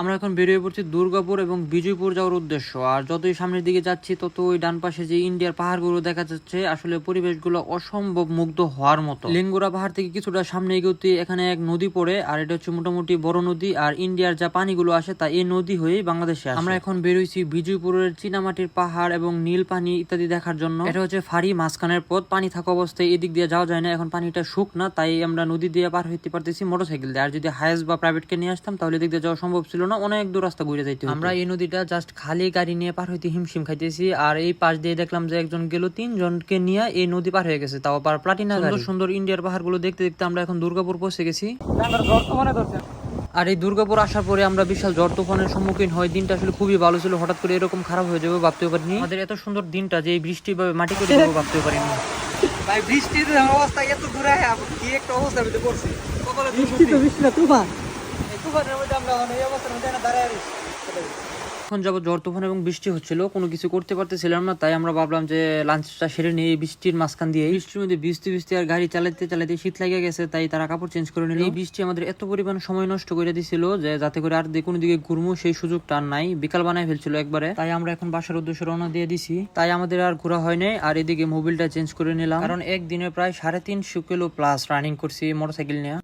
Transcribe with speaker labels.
Speaker 1: আমরা এখন বেরিয়ে পড়ছি দুর্গাপুর এবং বিজয়পুর যাওয়ার উদ্দেশ্য। আর যতই সামনের দিকে যাচ্ছি তত ওই ডান পাশে যে ইন্ডিয়ার পাহাড়গুলো দেখা যাচ্ছে, আসলে পরিবেশগুলো অসম্ভব মুগ্ধ হওয়ার মতো। লিঙ্গুরা পাহাড় থেকে কিছুটা সামনে এগোতে এখানে এক নদী পড়ে, আর এটা হচ্ছে মোটামুটি বড় নদী। আর ইন্ডিয়ার যা পানিগুলো আসে তা এই নদী হয়েই বাংলাদেশে আসে। আমরা এখন বেরোইছি বিজয়পুরের চীনামাটির পাহাড় এবং নীল পানি ইত্যাদি দেখার জন্য। এটা হচ্ছে ফাড়ি মাঝখানের পথ, পানি থাকা অবস্থায় এদিক দিয়ে যাওয়া যায় না। এখন পানিটা শুকনা, তাই আমরা নদী দিয়ে পার হইতে পারতেছি মোটরসাইকেল দিয়ে। আর যদি হায়েস বা প্রাইভেটকে নিয়ে আসতাম তাহলে এদিক দিয়ে যাওয়া সম্ভব ছিল না, অনেক দূর রাস্তা ঘুরে যাইতে হতো। আমরা এই নদীটা জাস্ট খালি গাড়ি নিয়ে পার হইতে হিমশিম খাইতেছি। আর এই পাশ দিয়ে দেখলাম যে একজন গেল, 3 জনকে নিয়ে এই নদী পার হয়ে গেছে, তাও আবার প্লাটিনা গাড়ি। সুন্দর সুন্দর ইন্ডিয়ার পাহাড়গুলো দেখতে দেখতে আমরা এখন দুর্গাপুর পৌঁছে গেছি। আর এই দুর্গাপুর আসার পরে আমরা বিশাল ঝড় তুফানের সম্মুখীন হয়। দিনটা আসলে খুবই ভালো ছিল, হঠাৎ করে এরকম খারাপ হয়ে যাবে ভাবতেও পারিনি। আমাদের এত সুন্দর দিনটা যে এই বৃষ্টি ভাবে মাটি করে দেবো ভাবতেও পারিনি।
Speaker 2: ভাই বৃষ্টির অবস্থা এত দূরে কি একটা অবস্থার মধ্যে পড়ছি।
Speaker 3: বৃষ্টি না তুফান।
Speaker 2: এই তুফানের মধ্যে আমরা এই অবস্থার মধ্যে দাঁড়ায় আছি।
Speaker 1: এখন যাবো ঝড় তুফান এবং বৃষ্টি হচ্ছিল, কোনো কিছু করতে পারতেছিলাম না, তাই আমরা ভাবলাম যে লাঞ্চটা সেরে নিই এই বৃষ্টির মাঝখান দিয়ে। বৃষ্টির মধ্যে ভিজতে ভিজতে আর গাড়ি চালাতে চালাতে শীত লেগে গেছে, তাই তারা কাপড় চেঞ্জ করে নিল। এই বৃষ্টি আমাদের এত পরিমাণ সময় নষ্ট করে দিছিল যে যাতে করে আর কোনো দিকে ঘুরমু সেই সুযোগটা আর নাই, বিকাল বানায় ফেলছিল একবারে। তাই আমরা এখন বাসার উদ্দেশ্যে রওনা দিয়ে দিছি, তাই আমাদের আর ঘোরা হয় নাই। আর এদিকে মোবিলটা চেঞ্জ করে নিলাম, কারণ একদিনে প্রায় 350 কিলো প্লাস রানিং করছি মোটরসাইকেল নিয়ে।